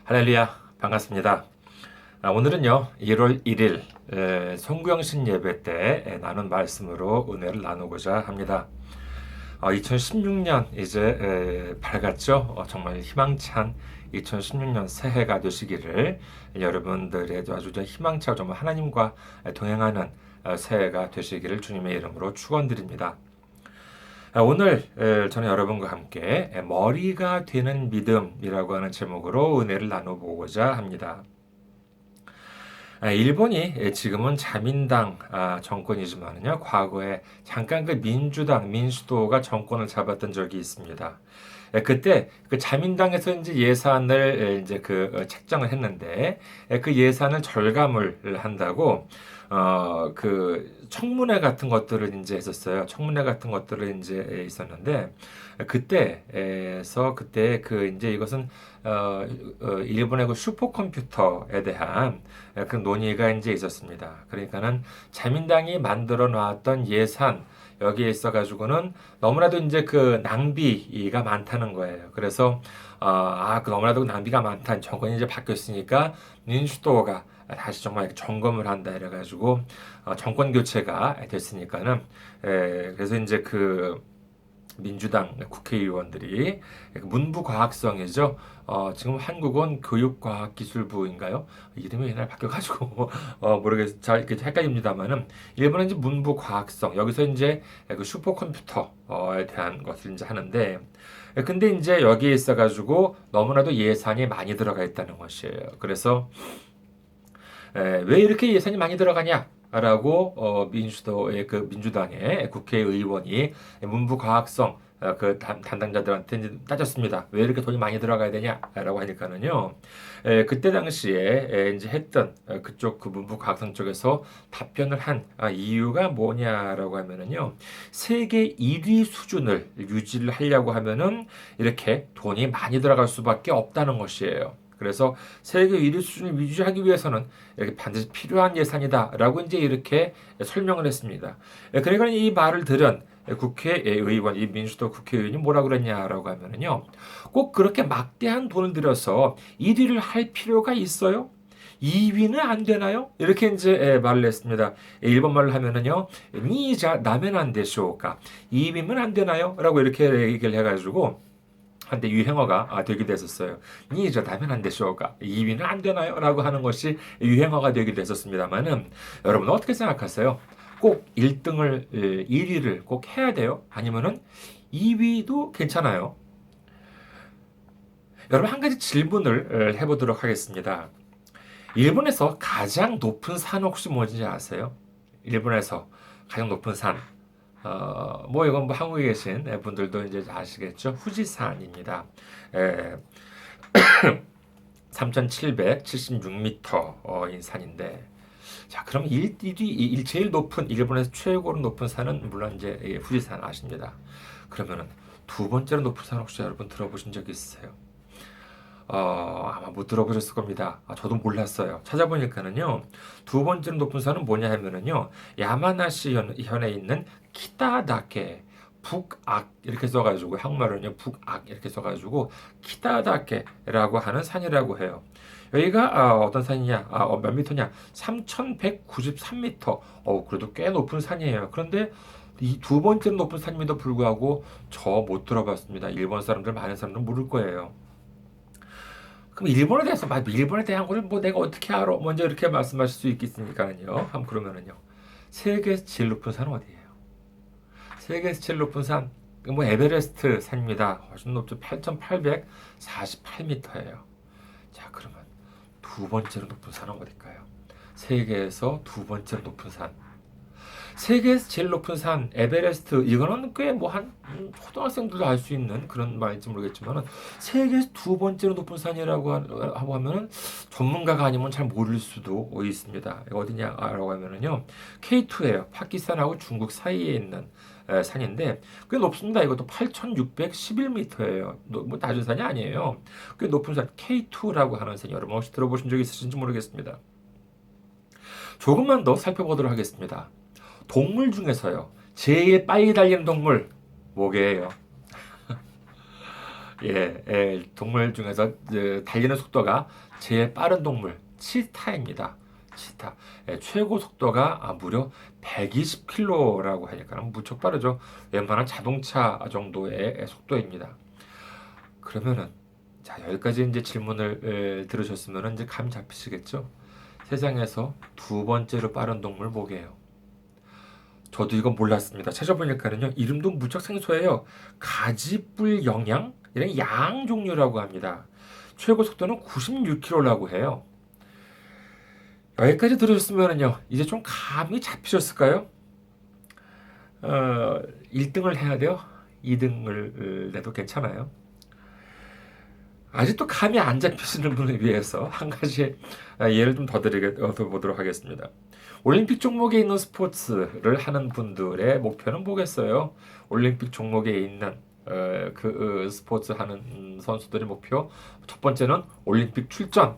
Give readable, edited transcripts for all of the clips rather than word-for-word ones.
할렐루야, 반갑습니다. 오늘은요, 1월 1일 송구영신 예배 때 나눈 말씀으로 은혜를 나누고자 합니다. 2016년 이제 밝았죠? 정말 희망찬 2016년 새해가 되시기를 여러분들의 아주 희망차고 정말 하나님과 동행하는 새해가 되시기를 주님의 이름으로 축원드립니다. 오늘 저는 여러분과 함께 머리가 되는 믿음이라고 하는 제목으로 은혜를 나눠보고자 합니다. 일본이 지금은 자민당 정권이지만요, 과거에 잠깐 그 민주당, 민주도가 정권을 잡았던 적이 있습니다. 그때 그 자민당에서 이제 예산을 이제 책정을 했는데 그 예산을 절감을 한다고 그 청문회 같은 것들을 이제 했었어요. 청문회 같은 것들을 이제 있었는데 그때 그 이제 이것은 일본의 그 슈퍼컴퓨터에 대한 그 논의가 이제 있었습니다. 그러니까는 자민당이 만들어 놨던 예산 여기에 있어 가지고는 너무나도 이제 그 낭비가 많다는 거예요. 그래서 그 너무나도 낭비가 많다. 정권이 이제 바뀌었으니까 민주도가 다시 정말 점검을 한다 이래가지고 정권 교체가 됐으니까는 그래서 이제 그 민주당 국회의원들이 문부과학성이죠. 지금 한국은 교육과학기술부인가요? 이름이 옛날 바뀌어가지고 모르겠어요. 잘 이렇게 헷갈립니다만은 일본은 이제 문부과학성 여기서 이제 그 슈퍼컴퓨터에 대한 것을 이제 하는데 근데 이제 여기에 있어가지고 너무나도 예산이 많이 들어가 있다는 것이에요. 그래서 왜 이렇게 예산이 많이 들어가냐? 라고 민주도의 그 민주당의 국회의원이 문부과학성 그 담당자들한테 이제 따졌습니다. 왜 이렇게 돈이 많이 들어가야 되냐라고 하니까는요. 그때 당시에 이제 했던 그쪽 그 문부과학성 쪽에서 답변을 한 이유가 뭐냐라고 하면은요. 세계 1위 수준을 유지를 하려고 하면은 이렇게 돈이 많이 들어갈 수밖에 없다는 것이에요. 그래서 세계 1위 수준을 유지하기 위해서는 이렇게 반드시 필요한 예산이다라고 이제 이렇게 설명을 했습니다. 그러니까 이 말을 들은 국회의원, 이 민주당 국회의원이 뭐라 그랬냐라고 하면은요, 꼭 그렇게 막대한 돈을 들여서 1위를 할 필요가 있어요? 2위는 안 되나요? 이렇게 이제 말을 했습니다. 일본말로 하면은요, 니자 나면 안 되쇼까? 2위면 안 되나요? 라고 이렇게 얘기를 해가지고 한때 유행어가 되기도 했었어요. 니저 다면 안 되쇼가 2위는 안 되나요? 라고 하는 것이 유행어가 되기도 했었습니다만은 여러분 어떻게 생각하세요? 꼭 1등을 1위를 꼭 해야 돼요? 아니면은 2위도 괜찮아요? 여러분 한 가지 질문을 해보도록 하겠습니다. 일본에서 가장 높은 산 혹시 뭔지 아세요? 일본에서 가장 높은 산. 뭐 이건 뭐 한국에 계신 분들도 이제 아시겠죠? 후지산입니다. 에, 3,776m인 산인데, 자, 그럼 제일 높은, 일본에서 최고로 높은 산은 물론 이제 후지산 아십니다. 그러면은 두 번째로 높은 산 혹시 여러분 들어보신 적 있으세요? 아마 못 들어보셨을 겁니다. 저도 몰랐어요. 찾아보니까는요, 두 번째로 높은 산은 뭐냐 하면은요, 야마나시 현에 있는 키타다케, 북악, 이렇게 써가지고, 한국말로는요, 북악, 이렇게 써가지고, 키타다케라고 하는 산이라고 해요. 여기가 어떤 산이냐, 몇 미터냐, 3,193m. 그래도 꽤 높은 산이에요. 그런데 이 두 번째로 높은 산임에도 불구하고 저 못 들어봤습니다. 일본 사람들, 많은 사람들 모를 거예요. 그럼 일본에 대한 거를 뭐 내가 어떻게 알아? 먼저 이렇게 말씀하실 수 있겠습니까요? 한번 그러면은요. 세계에서 제일 높은 산은 어디예요? 세계에서 제일 높은 산, 뭐 에베레스트 산입니다. 훨씬 높죠. 8,848m예요. 자, 그러면 두 번째로 높은 산은 어딜까요? 세계에서 두 번째로 높은 산. 세계에서 제일 높은 산 에베레스트 이거는 꽤 뭐 한 초등학생들도 알 수 있는 그런 말인지 모르겠지만은 세계에서 두 번째로 높은 산이라고 하고 하면은 전문가가 아니면 잘 모를 수도 있습니다. 이거 어디냐라고 하면은요 K2예요. 파키스탄하고 중국 사이에 있는 산인데 꽤 높습니다. 이것도 8,611m예요. 뭐 낮은 산이 아니에요. 꽤 높은 산 K2라고 하는 산 여러분 혹시 들어보신 적 있으신지 모르겠습니다. 조금만 더 살펴보도록 하겠습니다. 동물 중에서요. 제일 빨리 달리는 동물 뭐게요? 동물 중에서 달리는 속도가 제일 빠른 동물 치타입니다. 치타. 최고 속도가 무려 120km라고 하니까 무척 빠르죠. 웬만한 자동차 정도의 속도입니다. 그러면은 자, 여기까지 이제 질문을 들으셨으면 이제 감 잡히시겠죠? 세상에서 두 번째로 빠른 동물 뭐게요? 저도 이건 몰랐습니다. 찾아보니까는요, 이름도 무척 생소해요. 가지뿔 영양? 이런 양 종류라고 합니다. 최고 속도는 96km라고 해요. 여기까지 들으셨으면요, 이제 좀 감이 잡히셨을까요? 1등을 해야 돼요? 2등을 내도 괜찮아요? 아직도 감이 안 잡히시는 분을 위해서 한 가지 예를 좀 더 보도록 하겠습니다. 올림픽 종목에 있는 스포츠를 하는 분들의 목표는 뭐겠어요? 올림픽 종목에 있는 스포츠 하는 선수들의 목표, 첫 번째는 올림픽 출전,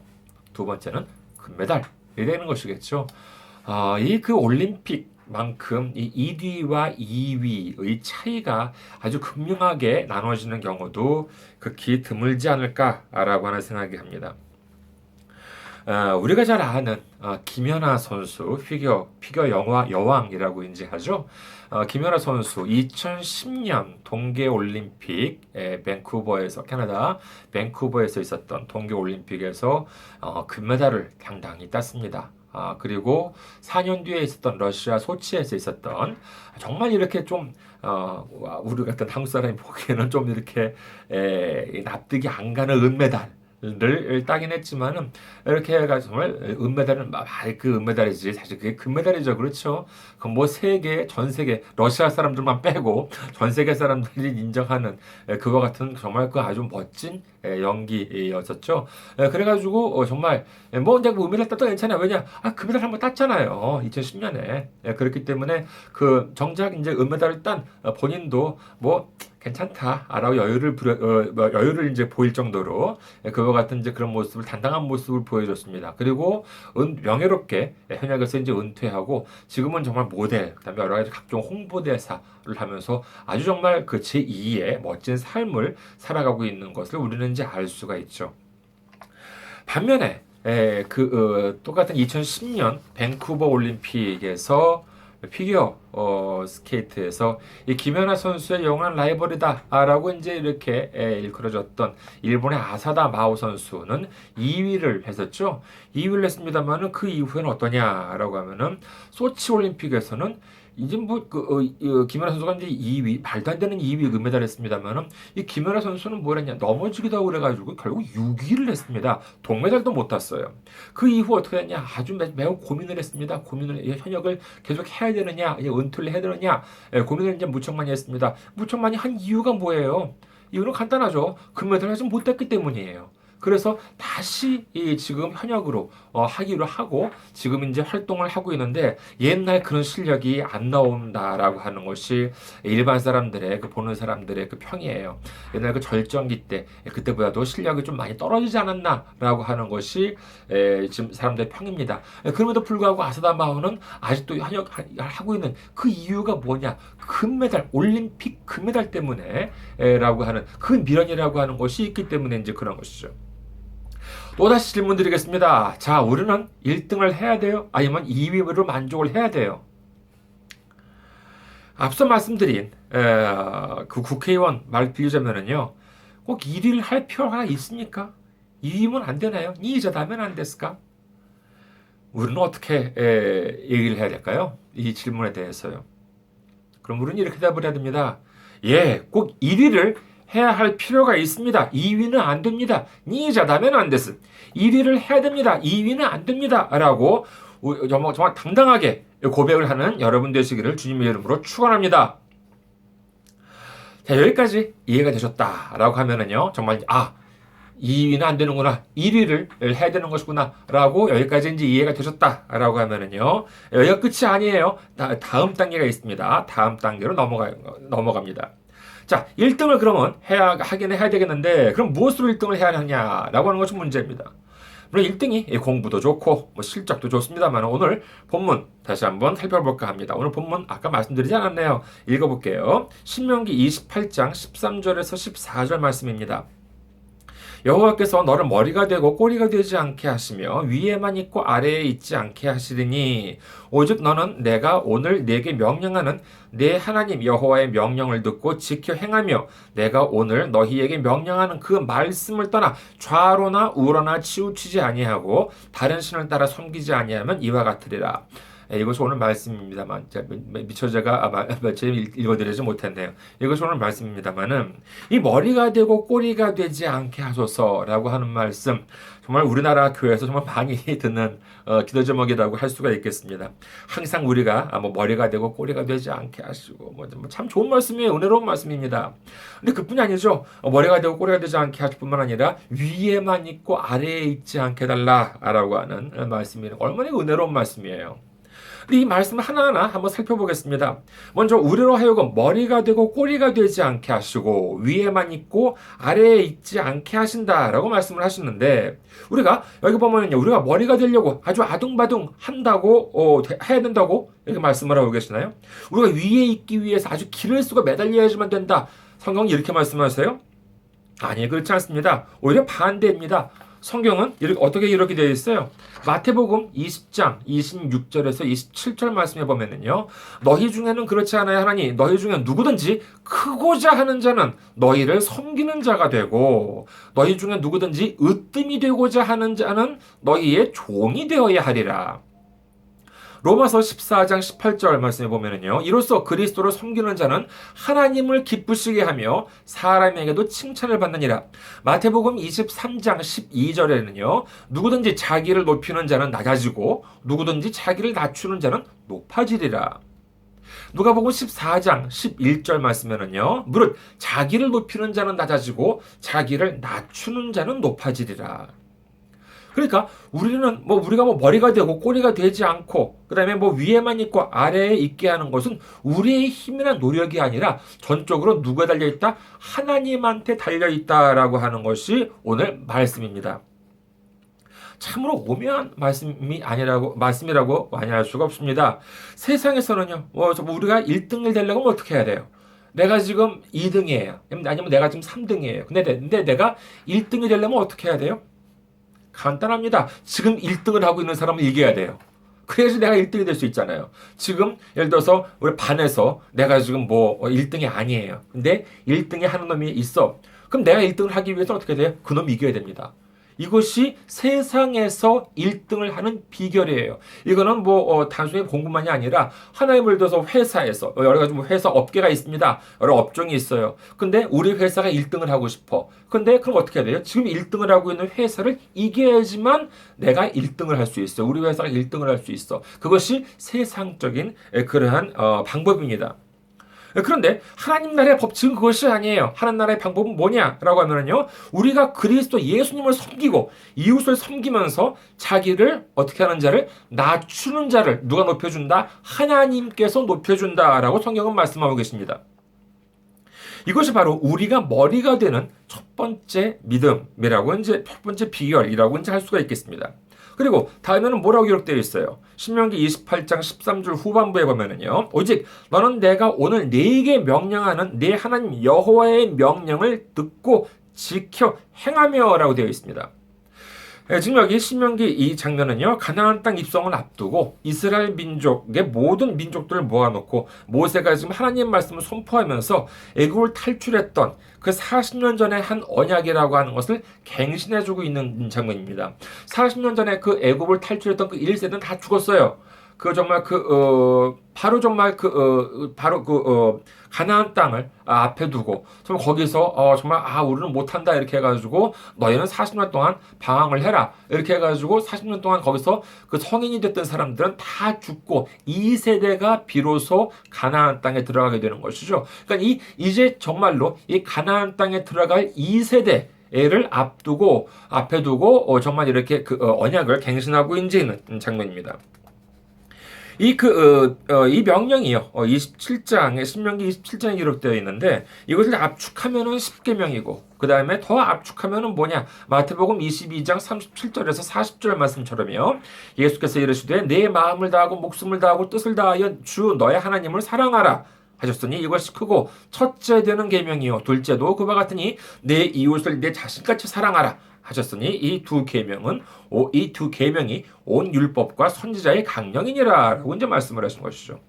두 번째는 금메달이 되는 것이겠죠. 이 올림픽만큼 이 1위와 2위의 차이가 아주 극명하게 나눠지는 경우도 극히 드물지 않을까라고 하는 생각이 합니다. 우리가 잘 아는 김연아 선수 피겨 영화 여왕이라고 인지하죠. 김연아 선수 2010년 동계올림픽 밴쿠버에서 캐나다 밴쿠버에서 있었던 동계올림픽에서 금메달을 당당히 땄습니다. 그리고 4년 뒤에 있었던 러시아 소치에서 있었던 정말 이렇게 좀 우리 같은 한국 사람이 보기에는 좀 이렇게 납득이 안 가는 은메달 를 따긴 했지만은 이렇게 해가지고 정말 은메달은 그 은메달이지 사실 그게 금메달이죠. 그렇죠. 그 뭐 세계 전 세계 러시아 사람들만 빼고 전 세계 사람들이 인정하는 그와 같은 정말 그 아주 멋진 연기였었죠. 그래가지고 정말 뭐 이제 은메달 따도 괜찮아요. 왜냐 금메달 한번 땄잖아요. 2010년에 그렇기 때문에 그 정작 이제 은메달을 딴 본인도 뭐 괜찮다라고 여유를 이제 보일 정도로 그와 같은 이제 그런 모습을 당당한 모습을 보여줬습니다. 그리고 명예롭게 현역에서 이제 은퇴하고 지금은 정말 모델, 그다음에 여러 가지 각종 홍보대사를 하면서 아주 정말 그 제2의 멋진 삶을 살아가고 있는 것을 우리는 이제 알 수가 있죠. 반면에 똑같은 2010년 밴쿠버 올림픽에서 피겨 스케이트에서 이 김연아 선수의 영원한 라이벌이다라고 이제 이렇게 일컬어졌던 일본의 아사다 마오 선수는 2위를 했었죠. 2위를 했습니다만은 그 이후에는 어떠냐라고 하면은 소치 올림픽에서는 이제 김연아 선수가 이제 2위, 말도 안 되는 2위 금메달 했습니다만은 이 김연아 선수는 뭘 했냐, 넘어지기도 하고 그래가지고 결국 6위를 했습니다. 동메달도 못 땄어요. 그 이후 어떻게 됐냐, 아주 매우 고민을 했습니다. 현역을 계속 해야 되느냐, 은퇴를 해야 되느냐, 고민을 이제 무척 많이 했습니다. 무척 많이 한 이유가 뭐예요? 이유는 간단하죠. 금메달을 하지 못했기 때문이에요. 그래서 다시 지금 현역으로 하기로 하고 지금 이제 활동을 하고 있는데 옛날 그런 실력이 안 나온다라고 하는 것이 일반 사람들의 보는 사람들의 그 평이에요. 옛날 그 절정기 때 그때보다도 실력이 좀 많이 떨어지지 않았나라고 하는 것이 지금 사람들의 평입니다. 그럼에도 불구하고 아사다 마오는 아직도 현역 하고 있는 그 이유가 뭐냐? 금메달, 올림픽 금메달 때문에 라고 하는 그 미련이라고 하는 것이 있기 때문에 이제 그런 것이죠. 또다시 질문 드리겠습니다. 자, 우리는 1등을 해야 돼요? 아니면 2위로 만족을 해야 돼요? 앞서 말씀드린 그 국회의원 말 빌리자면은요, 꼭 1위를 할 필요가 있습니까? 2위면 안 되나요? 2위자다면 안 됐을까? 우리는 어떻게 얘기를 해야 될까요? 이 질문에 대해서요. 그럼 우리는 이렇게 답을 해야 됩니다. 꼭 1위를 해야 할 필요가 있습니다. 2위는 안 됩니다. 2위자다면 안 됐음. 1위를 해야 됩니다. 2위는 안 됩니다. 라고 정말 당당하게 고백을 하는 여러분 되시기를 주님의 이름으로 축원합니다. 자, 여기까지 이해가 되셨다라고 하면은요, 정말 2위는 안 되는구나, 1위를 해야 되는 것이구나 라고 여기까지 이제 이해가 되셨다라고 하면은요, 여기가 끝이 아니에요. 다음 단계가 있습니다. 다음 단계로 넘어갑니다. 자, 1등을 그러면 하긴 해야 되겠는데, 그럼 무엇으로 1등을 해야 하냐라고 하는 것이 문제입니다. 물론 1등이 공부도 좋고 뭐 실적도 좋습니다만 오늘 본문 다시 한번 살펴볼까 합니다. 오늘 본문 아까 말씀드리지 않았네요. 읽어볼게요. 신명기 28장 13절에서 14절 말씀입니다. 여호와께서 너를 머리가 되고 꼬리가 되지 않게 하시며 위에만 있고 아래에 있지 않게 하시리니 오직 너는 내가 오늘 네게 명령하는 내 하나님 여호와의 명령을 듣고 지켜 행하며 내가 오늘 너희에게 명령하는 그 말씀을 떠나 좌로나 우로나 치우치지 아니하고 다른 신을 따라 섬기지 아니하면 이와 같으리라. 이것이 오늘 말씀입니다만 미처 제가 읽어드리지 못했네요. 이것이 오늘 말씀입니다만은 이 머리가 되고 꼬리가 되지 않게 하소서라고 하는 말씀 정말 우리나라 교회에서 정말 많이 듣는 기도 제목이라고 할 수가 있겠습니다. 항상 우리가 뭐 머리가 되고 꼬리가 되지 않게 하시고 참 좋은 말씀이에요. 은혜로운 말씀입니다. 근데 그뿐이 아니죠. 머리가 되고 꼬리가 되지 않게 하실 뿐만 아니라 위에만 있고 아래에 있지 않게 해달라라고 하는 말씀이 얼마나 은혜로운 말씀이에요. 이 말씀 하나하나 한번 살펴보겠습니다. 먼저 우리로 하여금 머리가 되고 꼬리가 되지 않게 하시고 위에만 있고 아래에 있지 않게 하신다라고 말씀을 하시는데 우리가 여기 보면요 우리가 머리가 되려고 아주 아둥바둥 한다고 해야 된다고 이렇게 말씀을 하고 계시나요? 우리가 위에 있기 위해서 아주 길을 쓰고 매달려야지만 된다. 성경이 이렇게 말씀하세요? 아니 그렇지 않습니다. 오히려 반대입니다. 성경은 어떻게 이렇게 되어 있어요? 마태복음 20장 26절에서 27절 말씀해 보면은요. 너희 중에는 그렇지 않아야 하나니 너희 중에 누구든지 크고자 하는 자는 너희를 섬기는 자가 되고 너희 중에 누구든지 으뜸이 되고자 하는 자는 너희의 종이 되어야 하리라. 로마서 14장 18절 말씀해 보면은요. 이로써 그리스도를 섬기는 자는 하나님을 기쁘시게 하며 사람에게도 칭찬을 받느니라. 마태복음 23장 12절에는요. 누구든지 자기를 높이는 자는 낮아지고 누구든지 자기를 낮추는 자는 높아지리라. 누가복음 14장 11절 말씀에는요. 무릇 자기를 높이는 자는 낮아지고 자기를 낮추는 자는 높아지리라. 그러니까 우리는 우리가 머리가 되고 꼬리가 되지 않고 그다음에 위에만 있고 아래에 있게 하는 것은 우리의 힘이나 노력이 아니라 전적으로 누구에 달려 있다? 하나님한테 달려 있다라고 하는 것이 오늘 말씀입니다. 참으로 오묘한 말씀이라고 많이 할 수가 없습니다. 세상에서는요. 우리가 1등을 되려면 어떻게 해야 돼요? 내가 지금 2등이에요. 아니면 내가 지금 3등이에요. 근데 내가 1등이 되려면 어떻게 해야 돼요? 간단합니다. 지금 1등을 하고 있는 사람을 이겨야 돼요. 그래야지 내가 1등이 될 수 있잖아요. 지금 예를 들어서 우리 반에서 내가 지금 1등이 아니에요. 근데 1등이 하는 놈이 있어. 그럼 내가 1등을 하기 위해서 어떻게 돼요? 그 놈이 이겨야 됩니다. 이것이 세상에서 1등을 하는 비결이에요. 이거는 단순히 공부만이 아니라 하나님을 들어서 회사에서 여러 가지 회사 업계가 있습니다. 여러 업종이 있어요. 근데 우리 회사가 1등을 하고 싶어. 근데 그럼 어떻게 해야 돼요? 지금 1등을 하고 있는 회사를 이겨야지만 내가 1등을 할 수 있어요. 우리 회사가 1등을 할 수 있어. 그것이 세상적인 그러한 방법입니다. 그런데 하나님 나라의 법칙은 그것이 아니에요. 하나님 나라의 방법은 뭐냐라고 하면요. 우리가 그리스도 예수님을 섬기고 이웃을 섬기면서 자기를 어떻게 하는 자를 낮추는 자를 누가 높여준다? 하나님께서 높여준다라고 성경은 말씀하고 계십니다. 이것이 바로 우리가 머리가 되는 첫 번째 믿음이라고 첫 번째 비결이라고 할 수가 있겠습니다. 그리고 다음에는 뭐라고 기록되어 있어요? 신명기 28장 13절 후반부에 보면은요. 오직 너는 내가 오늘 네게 명령하는 내 하나님 여호와의 명령을 듣고 지켜 행하며라고 되어 있습니다. 지금 여기 신명기 이 장면은요. 가나안 땅 입성을 앞두고 이스라엘 민족의 모든 민족들을 모아놓고 모세가 지금 하나님의 말씀을 선포하면서 애굽을 탈출했던 그 40년 전에 한 언약이라고 하는 것을 갱신해주고 있는 장면입니다. 40년 전에 그 애굽을 탈출했던 그 1세대는 다 죽었어요. 가나안 땅을 앞에 두고 정말 거기서 정말 우리는 못한다 이렇게 해가지고 너희는 40년 동안 방황을 해라 이렇게 해가지고 40년 동안 거기서 그 성인이 됐던 사람들은 다 죽고 2세대가 비로소 가나안 땅에 들어가게 되는 것이죠. 그러니까 이제 정말로 이 가나안 땅에 들어갈 2세대를 앞에 두고 정말 이렇게 언약을 갱신하고 있는 장면입니다. 이 명령이요. 27장에, 신명기 27장에 기록되어 있는데, 이것을 압축하면은 10계명이고, 그 다음에 더 압축하면은 뭐냐? 마태복음 22장 37절에서 40절 말씀처럼요. 예수께서 이르시되, 내 마음을 다하고, 목숨을 다하고, 뜻을 다하여 주 너의 하나님을 사랑하라. 하셨으니 이것이 크고 첫째 되는 계명이요 둘째도 그와 같으니 내 이웃을 내 자신같이 사랑하라 하셨으니 이 두 계명이 온 율법과 선지자의 강령이니라라고 이제 말씀을 하신 것이죠.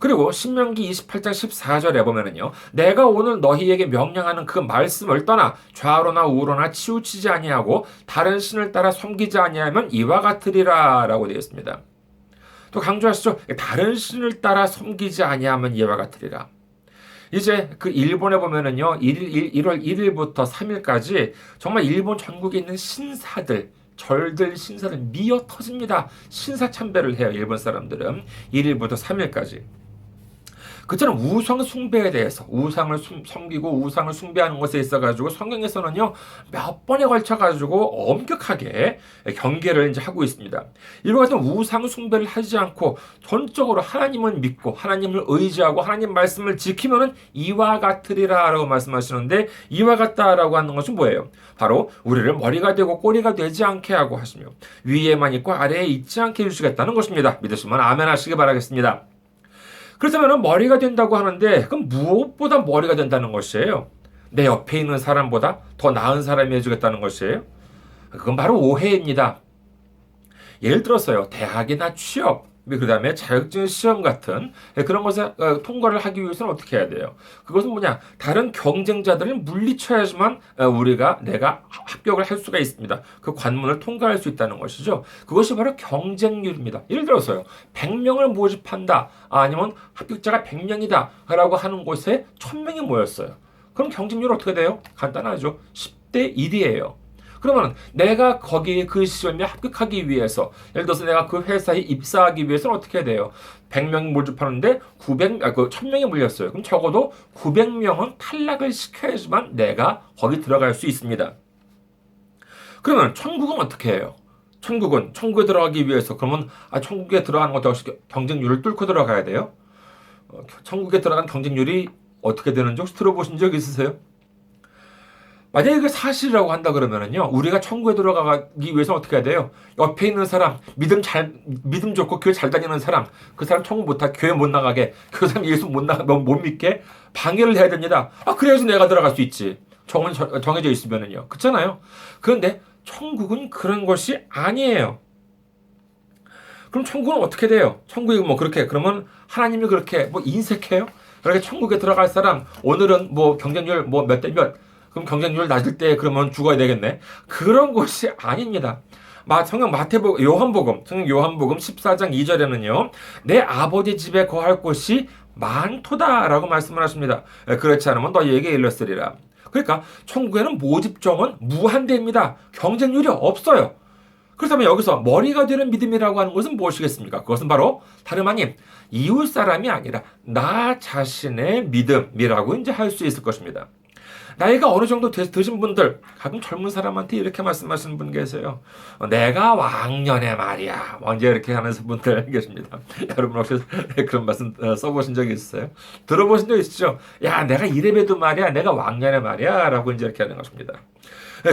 그리고 신명기 28장 14절에 보면은요. 내가 오늘 너희에게 명령하는 그 말씀을 떠나 좌로나 우로나 치우치지 아니하고 다른 신을 따라 섬기지 아니하면 이와 같으리라라고 되어 있습니다. 또 강조하시죠. 다른 신을 따라 섬기지 아니하면 이와 같으리라. 이제 그 일본에 보면은요. 1월 1일부터 3일까지 정말 일본 전국에 있는 신사들 절들 신사들 미어 터집니다. 신사 참배를 해요. 일본 사람들은 1일부터 3일까지. 그처럼 우상 숭배에 대해서 우상을 섬기고 우상을 숭배하는 것에 있어가지고 성경에서는요 몇 번에 걸쳐가지고 엄격하게 경계를 이제 하고 있습니다. 이와 같은 우상 숭배를 하지 않고 전적으로 하나님을 믿고 하나님을 의지하고 하나님 말씀을 지키면은 이와 같으리라라고 말씀하시는데 이와 같다라고 하는 것은 뭐예요? 바로 우리를 머리가 되고 꼬리가 되지 않게 하고 하시며 위에만 있고 아래에 있지 않게 해주시겠다는 것입니다. 믿으시면 아멘 하시기 바라겠습니다. 그렇다면 머리가 된다고 하는데 그럼 무엇보다 머리가 된다는 것이에요? 내 옆에 있는 사람보다 더 나은 사람이 해주겠다는 것이에요? 그건 바로 오해입니다. 예를 들어서요. 대학이나 취업, 그 다음에 자격증 시험 같은 그런 것을 통과를 하기 위해서는 어떻게 해야 돼요? 그것은 뭐냐? 다른 경쟁자들을 물리쳐야지만 내가 합격을 할 수가 있습니다. 그 관문을 통과할 수 있다는 것이죠. 그것이 바로 경쟁률입니다. 예를 들어서요. 100명을 모집한다. 아니면 합격자가 100명이다. 라고 하는 곳에 1000명이 모였어요. 그럼 경쟁률 어떻게 돼요? 간단하죠. 10대 1이에요. 그러면 내가 거기 그 시험에 합격하기 위해서 예를 들어서 내가 그 회사에 입사하기 위해서는 어떻게 해야 돼요? 100명 모집하는데 1000명이 물렸어요. 그럼 적어도 900명은 탈락을 시켜야지만 내가 거기 들어갈 수 있습니다. 그러면 천국은 어떻게 해요? 천국에 들어가기 위해서 그러면 천국에 들어가는 것도 역시 경쟁률을 뚫고 들어가야 돼요? 천국에 들어간 경쟁률이 어떻게 되는지 혹시 들어보신 적 있으세요? 만약에 이게 사실이라고 한다 그러면은요, 우리가 천국에 들어가기 위해서 어떻게 해야 돼요? 옆에 있는 사람, 믿음 좋고 교회 잘 다니는 사람, 그 사람 천국 교회 못 나가게, 그 사람 예수 못 믿게 방해를 해야 됩니다. 그래야지 내가 들어갈 수 있지. 정해져 있으면은요. 그렇잖아요? 그런데 천국은 그런 것이 아니에요. 그럼 천국은 어떻게 돼요? 천국이 그러면 하나님이 그렇게 인색해요? 그렇게 천국에 들어갈 사람, 오늘은 경쟁률 몇 대 몇, 그럼 경쟁률 낮을 때 그러면 죽어야 되겠네. 그런 것이 아닙니다. 성경 요한복음 14장 2절에는요. 내 아버지 집에 거할 곳이 많도다라고 말씀을 하십니다. 그렇지 않으면 너희에게 일렀으리라. 그러니까 천국에는 모집정은 무한대입니다. 경쟁률이 없어요. 그렇다면 여기서 머리가 되는 믿음이라고 하는 것은 무엇이겠습니까? 그것은 바로 다름 아닌 이웃 사람이 아니라 나 자신의 믿음이라고 이제 할 수 있을 것입니다. 나이가 어느 정도 드신 분들, 가끔 젊은 사람한테 이렇게 말씀하시는 분 계세요. 내가 왕년에 말이야. 언제 이렇게 하는 분들 계십니다. 여러분 혹시 그런 말씀 써보신 적이 있어요? 들어보신 적 있으시죠? 야, 내가 이래봬도 말이야. 내가 왕년에 말이야. 라고 이제 이렇게 하는 것입니다.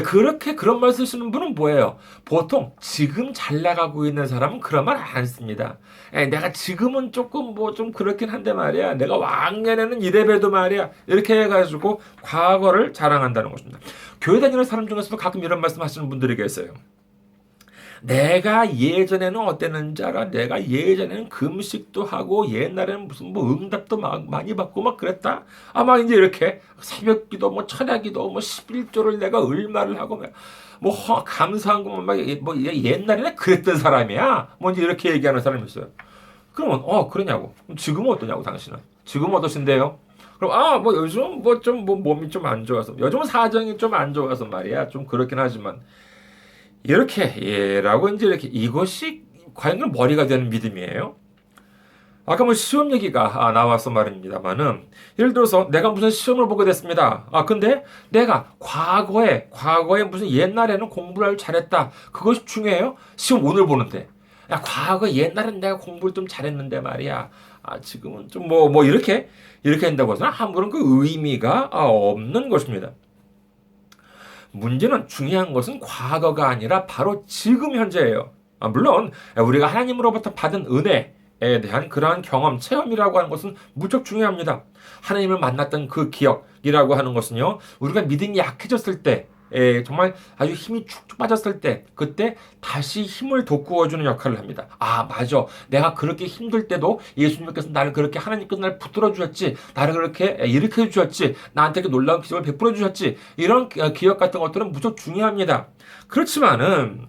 그런 말 쓰시는 분은 뭐예요? 보통 지금 잘 나가고 있는 사람은 그런 말 안 씁니다. 내가 지금은 조금 좀 그렇긴 한데 말이야. 내가 왕년에는 이래봬도 말이야. 이렇게 해가지고 과거를 자랑한다는 것입니다. 교회 다니는 사람 중에서도 가끔 이런 말씀 하시는 분들이 계세요. 내가 예전에는 어땠는지 알아? 내가 예전에는 금식도 하고 옛날에는 무슨 응답도 많이 받고 막 그랬다. 아마 이제 이렇게 새벽기도 철야기도 11조를 내가 얼마를 하고 감사한 것만 옛날에는 그랬던 사람이야. 이제 이렇게 얘기하는 사람이 있어요. 그러면 그러냐고. 지금은 어떠냐고 당신은. 지금 어떠신데요? 그럼 요즘 몸이 좀 안 좋아서 요즘 사정이 좀 안 좋아서 말이야. 좀 그렇긴 하지만 라고 이제 이렇게 이것이 과연 머리가 되는 믿음이에요? 아까 시험 얘기가 나와서 말입니다만은 예를 들어서 내가 무슨 시험을 보게 됐습니다. 근데 내가 과거에 무슨 옛날에는 공부를 잘했다. 그것이 중요해요? 시험 오늘 보는데. 야, 과거 옛날엔 내가 공부를 좀 잘했는데 말이야. 지금은 좀 이렇게 한다고 해서 아무런 그 의미가 없는 것입니다. 문제는 중요한 것은 과거가 아니라 바로 지금 현재예요. 물론 우리가 하나님으로부터 받은 은혜에 대한 그러한 경험, 체험이라고 하는 것은 무척 중요합니다. 하나님을 만났던 그 기억이라고 하는 것은요, 우리가 믿음이 약해졌을 때, 정말 아주 힘이 축축 빠졌을 때, 그때 다시 힘을 돋구어주는 역할을 합니다. 맞아. 내가 그렇게 힘들 때도 예수님께서 나를 그렇게, 하나님께서 나를 붙들어 주셨지, 나를 그렇게 일으켜 주셨지, 나한테 그 놀라운 기적을 베풀어 주셨지, 이런 기억 같은 것들은 무척 중요합니다. 그렇지만은,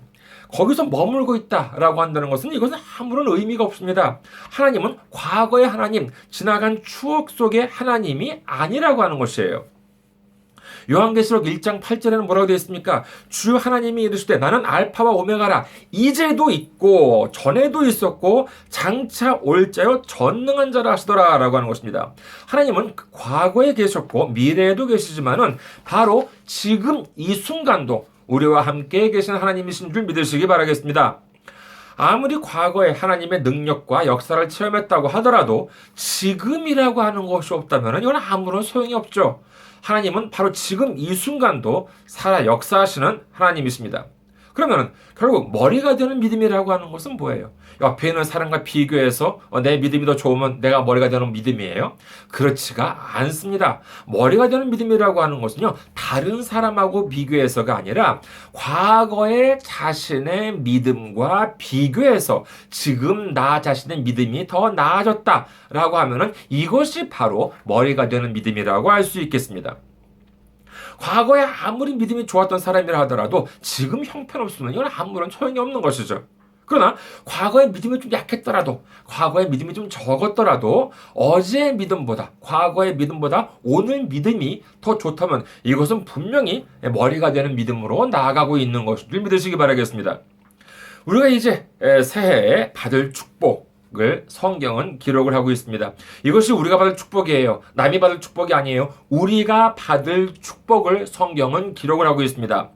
거기서 머물고 있다라고 한다는 것은 이것은 아무런 의미가 없습니다. 하나님은 과거의 하나님, 지나간 추억 속의 하나님이 아니라고 하는 것이에요. 요한계시록 1장 8절에는 뭐라고 되어 있습니까? 주 하나님이 이르시되 나는 알파와 오메가라, 이제도 있고 전에도 있었고 장차 올 자요 전능한 자라 하시더라 라고 하는 것입니다. 하나님은 과거에 계셨고 미래에도 계시지만은 바로 지금 이 순간도 우리와 함께 계신 하나님이신 줄 믿으시기 바라겠습니다. 아무리 과거에 하나님의 능력과 역사를 체험했다고 하더라도 지금이라고 하는 것이 없다면 이건 아무런 소용이 없죠. 하나님은 바로 지금 이 순간도 살아 역사하시는 하나님이십니다. 그러면 결국 머리가 되는 믿음이라고 하는 것은 뭐예요? 옆에 있는 사람과 비교해서 내 믿음이 더 좋으면 내가 머리가 되는 믿음이에요? 그렇지가 않습니다. 머리가 되는 믿음이라고 하는 것은요, 다른 사람하고 비교해서가 아니라 과거의 자신의 믿음과 비교해서 지금 나 자신의 믿음이 더 나아졌다라고 하면은 이것이 바로 머리가 되는 믿음이라고 할 수 있겠습니다. 과거에 아무리 믿음이 좋았던 사람이라 하더라도 지금 형편없으면 이건 아무런 소용이 없는 것이죠. 그러나 과거에 믿음이 좀 약했더라도, 과거에 믿음이 좀 적었더라도 어제의 믿음보다, 과거의 믿음보다 오늘 믿음이 더 좋다면 이것은 분명히 머리가 되는 믿음으로 나아가고 있는 것을 믿으시기 바라겠습니다. 우리가 이제 새해에 받을 축복을 성경은 기록을 하고 있습니다. 이것이 우리가 받을 축복이에요. 남이 받을 축복이 아니에요. 우리가 받을 축복을 성경은 기록을 하고 있습니다.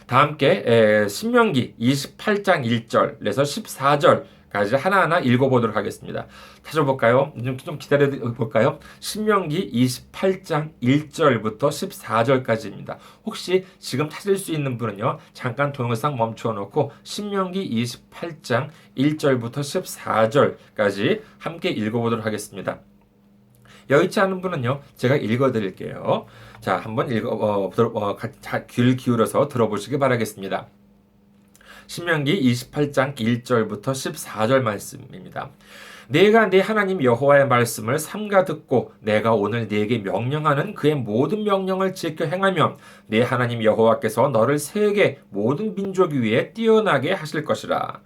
다 함께 신명기 28장 1절에서 14절까지 하나하나 읽어보도록 하겠습니다. 찾아볼까요? 좀 기다려볼까요? 신명기 28장 1절부터 14절까지입니다. 혹시 지금 찾을 수 있는 분은요, 잠깐 동영상 멈춰 놓고 신명기 28장 1절부터 14절까지 함께 읽어보도록 하겠습니다. 여의치 않은 분은요, 제가 읽어드릴게요. 자, 한번 귀를 기울여서 들어보시기 바라겠습니다. 신명기 28장 1절부터 14절 말씀입니다. 내가 네 하나님 여호와의 말씀을 삼가 듣고 내가 오늘 네게 명령하는 그의 모든 명령을 지켜 행하면 네 하나님 여호와께서 너를 세계 모든 민족 위에 뛰어나게 하실 것이라.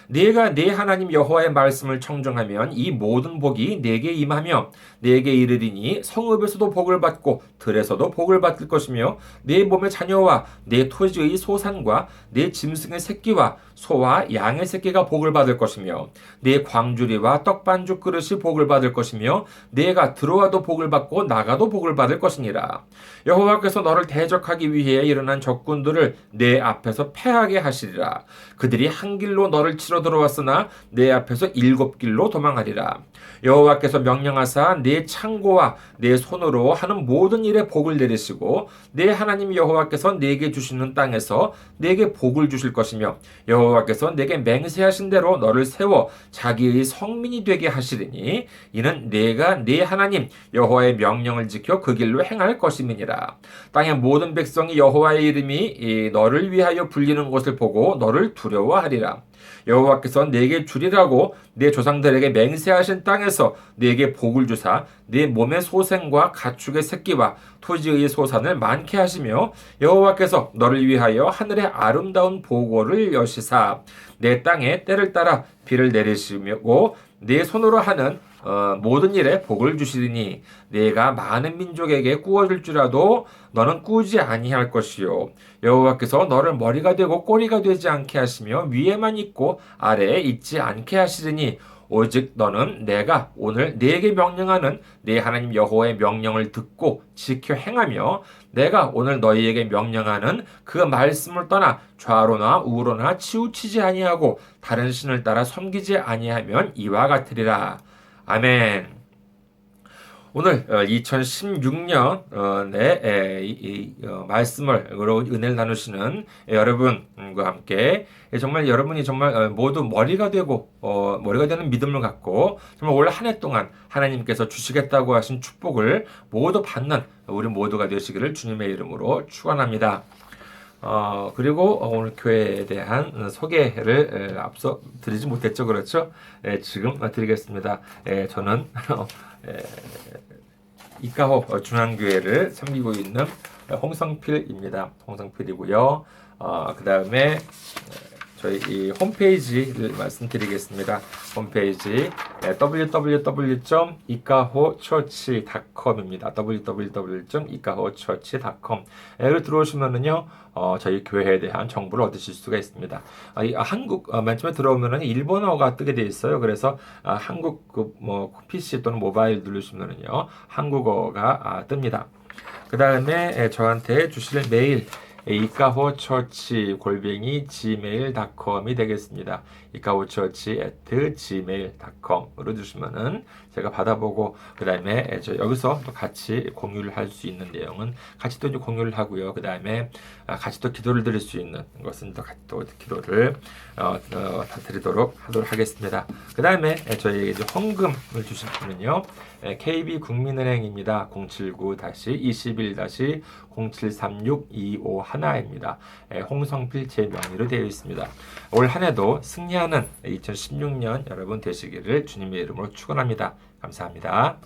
네가 네 하나님 여호와의 말씀을 청정하면 이 모든 복이 네게 임하며 네게 이르리니 성읍에서도 복을 받고 들에서도 복을 받을 것이며 네 몸의 자녀와 네 토지의 소산과 네 짐승의 새끼와 소와 양의 새끼가 복을 받을 것이며 네 광주리와 떡반죽 그릇이 복을 받을 것이며 네가 들어와도 복을 받고 나가도 복을 받을 것이니라. 여호와께서 너를 대적하기 위해 일어난 적군들을 네 앞에서 패하게 하시리라. 그들이 한 길로 너를 치러 들어왔으나 내 앞에서 7길로 도망하리라. 여호와께서 명령하사 내 창고와 내 손으로 하는 모든 일에 복을 내리시고 내 하나님 여호와께서 내게 주시는 땅에서 내게 복을 주실 것이며 여호와께서 내게 맹세하신 대로 너를 세워 자기의 성민이 되게 하시리니 이는 내가 내 하나님 여호와의 명령을 지켜 그 길로 행할 것임이니라. 땅의 모든 백성이 여호와의 이름이 너를 위하여 불리는 것을 보고 너를 두려워하리라. 여호와께서 내게 주리라고 내 조상들에게 맹세하신 땅에서 내게 복을 주사 내 몸의 소생과 가축의 새끼와 토지의 소산을 많게 하시며 여호와께서 너를 위하여 하늘의 아름다운 보고를 여시사 내 땅에 때를 따라 비를 내리시고 내 손으로 하는 모든 일에 복을 주시리니 내가 많은 민족에게 꾸어줄지라도 너는 꾸지 아니할 것이요 여호와께서 너를 머리가 되고 꼬리가 되지 않게 하시며 위에만 있고 아래에 있지 않게 하시리니 오직 너는 내가 오늘 네게 명령하는 네 하나님 여호와의 명령을 듣고 지켜 행하며 내가 오늘 너희에게 명령하는 그 말씀을 떠나 좌로나 우로나 치우치지 아니하고 다른 신을 따라 섬기지 아니하면 이와 같으리라. 아멘. 오늘 2016년에 말씀을 은혜를 나누시는 여러분과 함께 정말 여러분이 정말 모두 머리가 되는 믿음을 갖고 정말 올 한 해 동안 하나님께서 주시겠다고 하신 축복을 모두 받는 우리 모두가 되시기를 주님의 이름으로 축원합니다. 그리고 오늘 교회에 대한 소개를 앞서 드리지 못했죠. 그렇죠? 지금 드리겠습니다. 저는 이카호 중앙교회를 섬기고 있는 홍성필입니다. 홍성필이고요. 그 다음에 저희 이 홈페이지를 말씀드리겠습니다. 홈페이지 www.ikahochurch.com입니다. www.ikahochurch.com 여기로 들어오시면은요, 저희 교회에 대한 정보를 얻으실 수가 있습니다. 한국 맨 처음에 들어오면은 일본어가 뜨게 되어 있어요. 그래서 한국 PC 또는 모바일 누르시면은요, 한국어가 뜹니다. 그 다음에 저한테 주실 메일 ikahochurch@gmail.com이 되겠습니다. ikahochurch@gmail.com으로 주시면은 제가 받아보고 그 다음에 여기서 또 같이 공유를 할 수 있는 내용은 같이 또 공유를 하고요. 그 다음에 같이 또 기도를 드릴 수 있는 것은 또 같이 또 기도를 드리도록 하도록 하겠습니다. 그 다음에 저희에게 이제 헌금을 주실 분은요, KB국민은행입니다. 079-21-0736-251입니다. 홍성필 제 명의로 되어 있습니다. 올 한 해도 승리하는 2016년 여러분 되시기를 주님의 이름으로 축원합니다. 감사합니다.